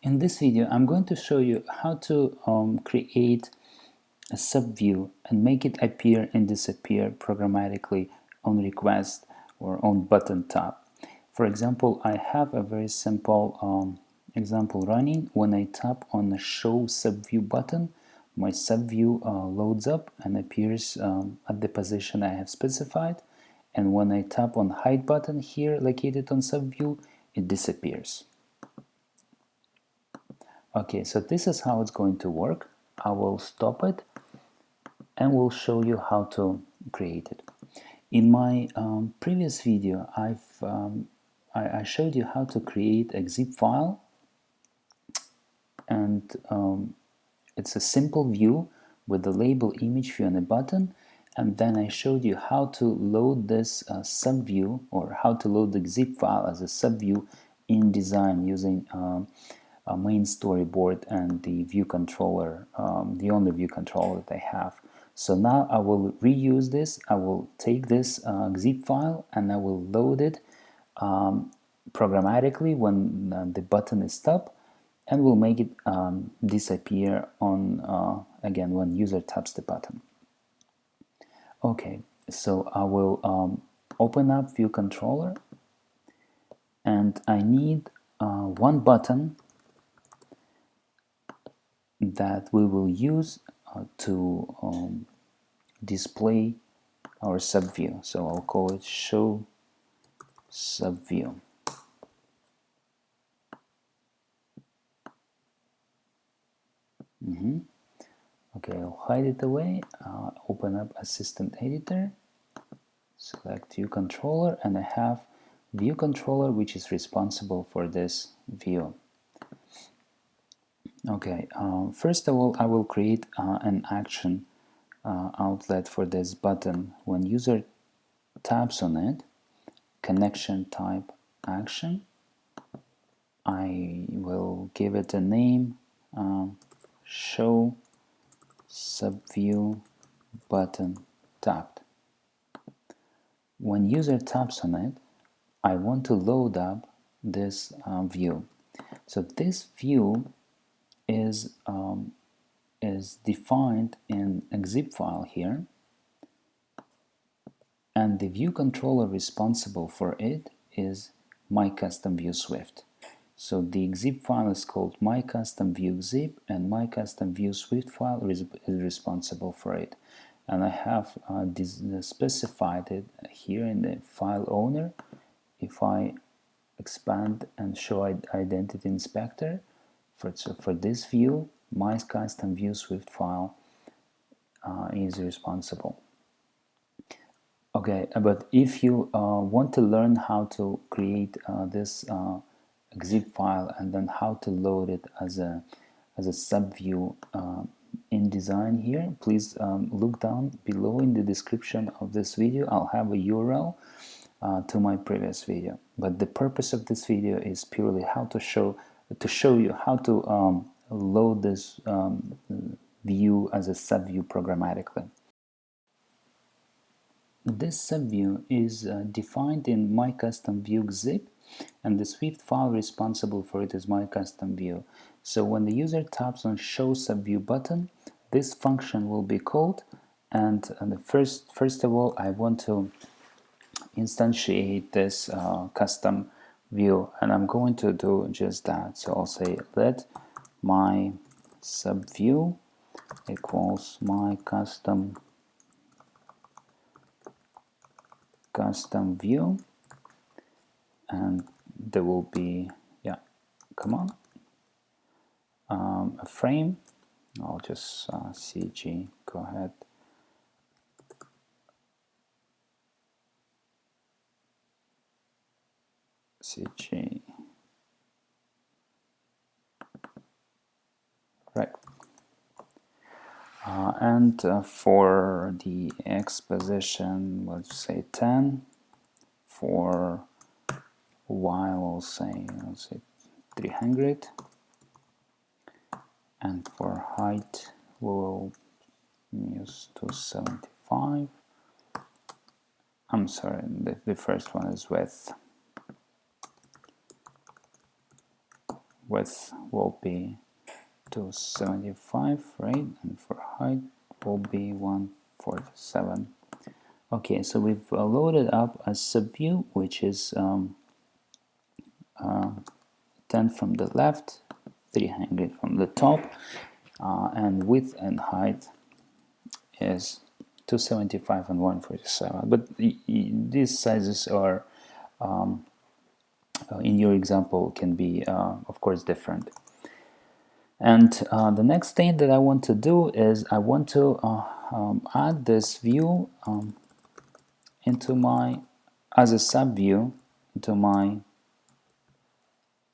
In this video, I'm going to show you how to create a subview and make it appear and disappear programmatically on request or on button tap. For example, I have a very simple example running. When I tap on the Show Subview button, my subview loads up and appears at the position I have specified. And when I tap on Hide button here located on subview, it disappears. Okay, so this is how it's going to work. I will stop it and we'll show you how to create it. In my previous video, I showed you how to create a zip file, and it's a simple view with the label image view and a button. And then I showed you how to load this subview, or how to load the zip file as a subview in design using a main storyboard and the view controller, the only view controller that I have. So now I will reuse this. I will take this zip file and I will load it programmatically when the button is tapped, and we'll make it disappear on again when user taps the button. Okay, so I will open up view controller, and I need one button that we will use to display our subview. So I'll call it Show Subview. Okay, I'll hide it away, open up Assistant Editor, select View Controller, and I have View Controller which is responsible for this view. Okay, first of all, I will create an action outlet for this button. When user taps on it, connection type action, I will give it a name, Show Subview button tapped. When user taps on it, I want to load up this view. So this view is defined in a zip file here, and the view controller responsible for it is my custom view Swift. So the zip file is called my custom view zip, and my custom view Swift file is responsible for it. And I have specified it here in the file owner. If I expand and show identity inspector, for this view, my custom view Swift file is responsible. Okay, but if you want to learn how to create this zip file and then how to load it as a subview in design here, please look down below in the description of this video. I'll have a URL to my previous video. But the purpose of this video is purely how to show you how to load this view as a subview programmatically. This subview is defined in my custom view zip, and the Swift file responsible for it is my custom view. So when the user taps on Show Subview button, this function will be called, and first of all, I want to instantiate this custom view, and I'm going to do just that. So I'll say let my subview equals my custom view, and there will be a frame. I'll just CG, go ahead, CG, right. And for the X position, let's say 10. For Y, we'll say 300. And for height, we'll use 275. I'm sorry, the first one is width. width will be 275, right? And for height will be 147. Okay, so we've loaded up a subview, which is 10 from the left, 300 from the top, and width and height is 275 and 147. But these sizes are, in your example, can be, of course, different. And the next thing that I want to do is I want to add this view into my, as a subview, into my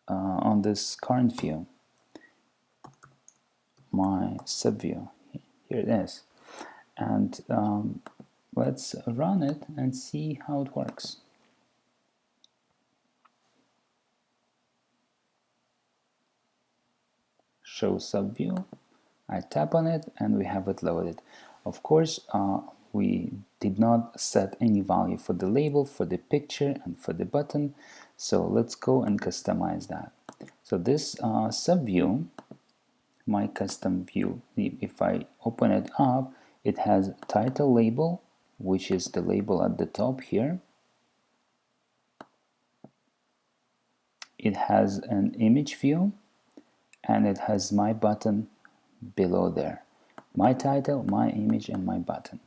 on this current view, my subview. Here it is, and let's run it and see how it works. Show subview. I tap on it and we have it loaded. Of course, we did not set any value for the label, for the picture, and for the button. So let's go and customize that. So this subview, my custom view, if I open it up, it has title label, which is the label at the top here. It has an image view, and it has my button below there. My title, my image, and my button.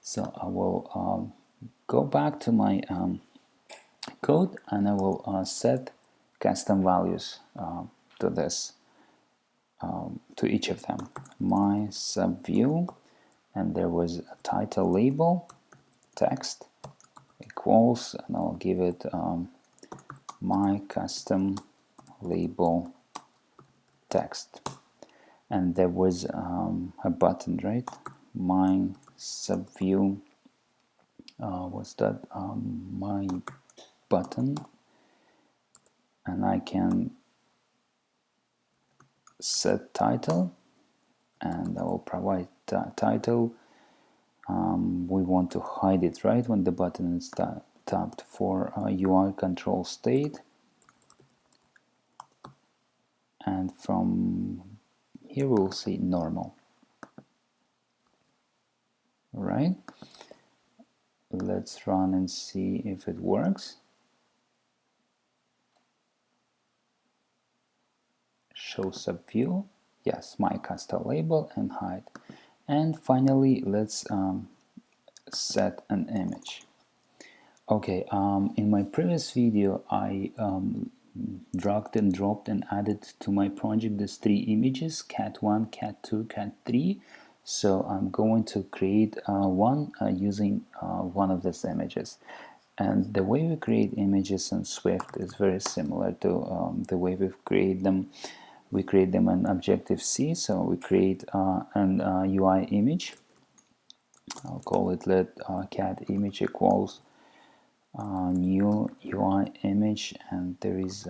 So I will go back to my code, and I will set custom values to this, to each of them. My subview, and there was a title label, text equals, and I'll give it my custom label text. And there was a button, right? My subview was that my button, and I can set title, and I will provide title. We want to hide it, right, when the button is tapped. For UI control state, and from here we'll see normal. Right, let's run and see if it works. Show subview, yes, my custom label and height. And finally, let's set an image. Okay, in my previous video, I dragged and dropped and added to my project these 3 images, cat1, cat2, cat3. So I'm going to create one using one of these images. And the way we create images in Swift is very similar to the way we've created them. We create them in Objective-C, so we create an UI image. I'll call it let cat image equals new UI image, and there is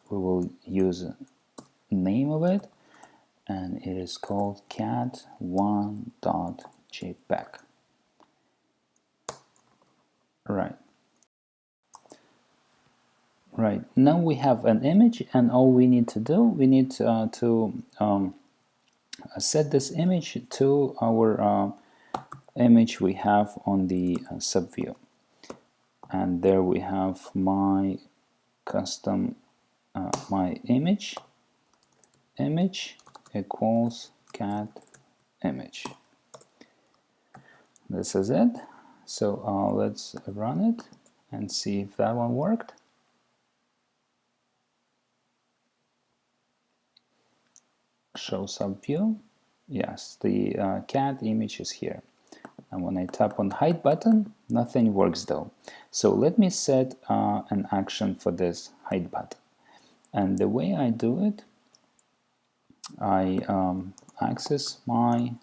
we will use a name of it, and it is called cat1.jpg. Right, now we have an image, and all we need to do, we need to set this image to our image we have on the subview. And there we have my custom, my image equals cat image. This is it. So let's run it and see if that one worked. Show subview. Yes, the cat image is here. And when I tap on hide button, nothing works though. So let me set an action for this hide button. And the way I do it, I access my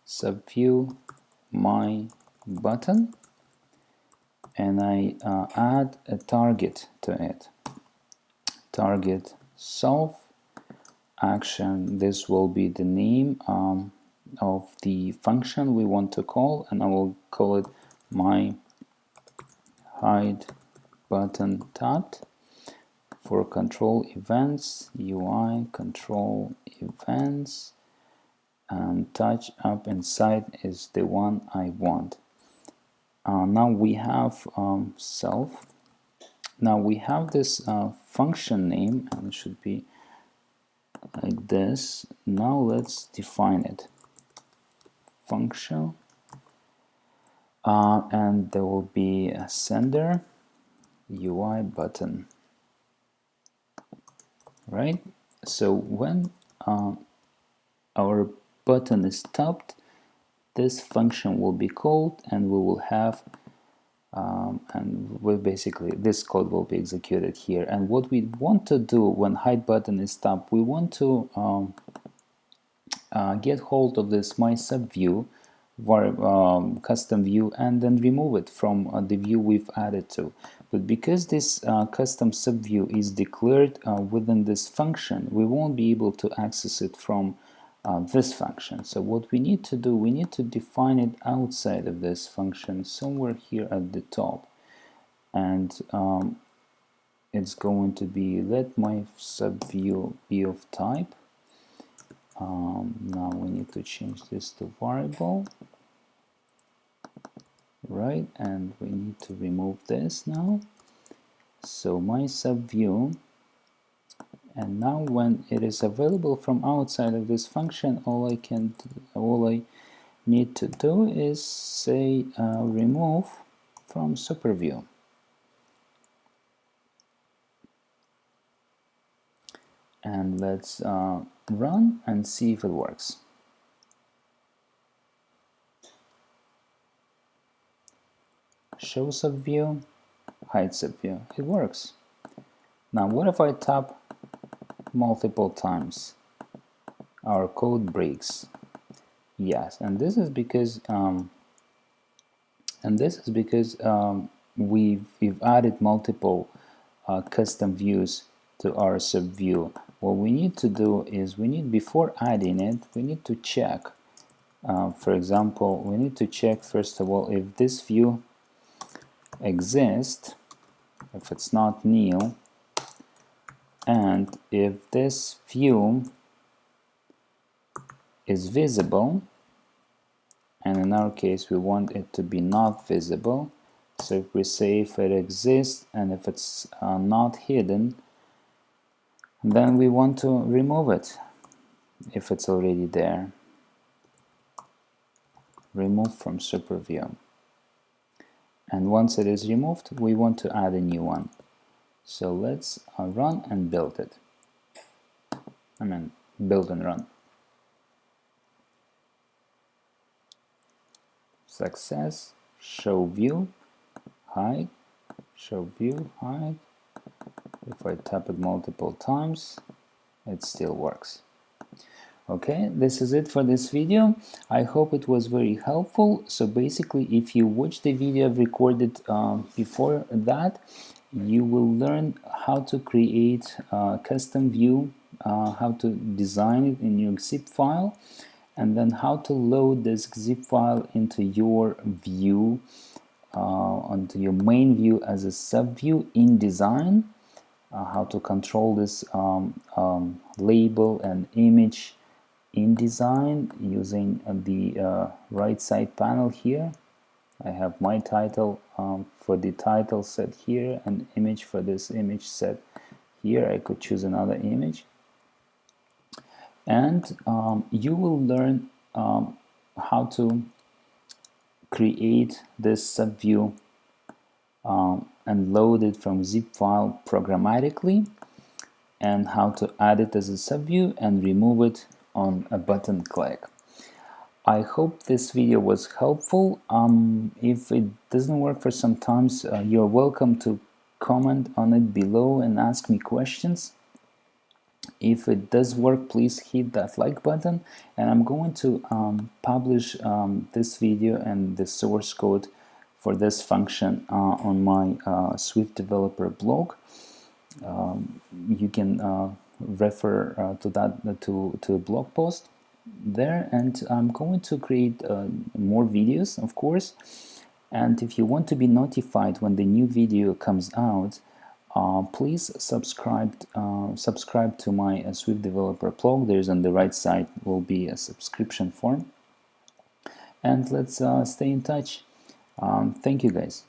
subview, my button, and I add a target to it. Target solve action. This will be the name of the function we want to call, and I will call it my hide button tapped. for control events, UI control events, and touch up inside is the one I want. Now we have self. Now we have this function name, and it should be like this. Now let's define it. Function, and there will be a sender UI button, right? So when our button is tapped, this function will be called, and we will have and we basically this code will be executed here. And what we want to do when hide button is tapped, we want to get hold of this my subview custom view and then remove it from the view we've added to. But because this custom subview is declared within this function, we won't be able to access it from this function. So what we need to do, we need to define it outside of this function, somewhere here at the top. And it's going to be let my subview be of type. Now we need to change this to variable, right? And we need to remove this now. So my subview, and now when it is available from outside of this function, all I need to do is say remove from Superview. And let's run and see if it works. Show subview, hide subview. It works. Now what if I tap multiple times? Our code breaks. Yes, and this is because we've added multiple custom views to our subview. What we need to do is before adding it, we need to check. For example, we need to check first of all if this view exists, if it's not new, and if this view is visible. And in our case, we want it to be not visible. So if we say if it exists and if it's not hidden, then we want to remove it if it's already there. Remove from Superview. And once it is removed, we want to add a new one. So let's run and build it. Build and run. Success, show view, hide, show view, hide. If I tap it multiple times, it still works. Okay, this is it for this video. I hope it was very helpful. So basically, if you watch the video I've recorded before that, you will learn how to create a custom view, how to design it in your zip file, and then how to load this zip file into your view, onto your main view as a subview in design, how to control this label and image in design using the right side panel here. I have my title for the title set here, and image for this image set here. I could choose another image. And you will learn how to create this subview and load it from zip file programmatically, and how to add it as a subview and remove it on a button click. I hope this video was helpful. If it doesn't work for some times, you're welcome to comment on it below and ask me questions. If it does work, please hit that like button, and I'm going to publish this video and the source code for this function on my Swift developer blog. You can refer to that to a blog post there, and I'm going to create more videos, of course. And if you want to be notified when the new video comes out, Please subscribe to my Swift developer blog. There's on the right side will be a subscription form, and let's stay in touch. Thank you guys.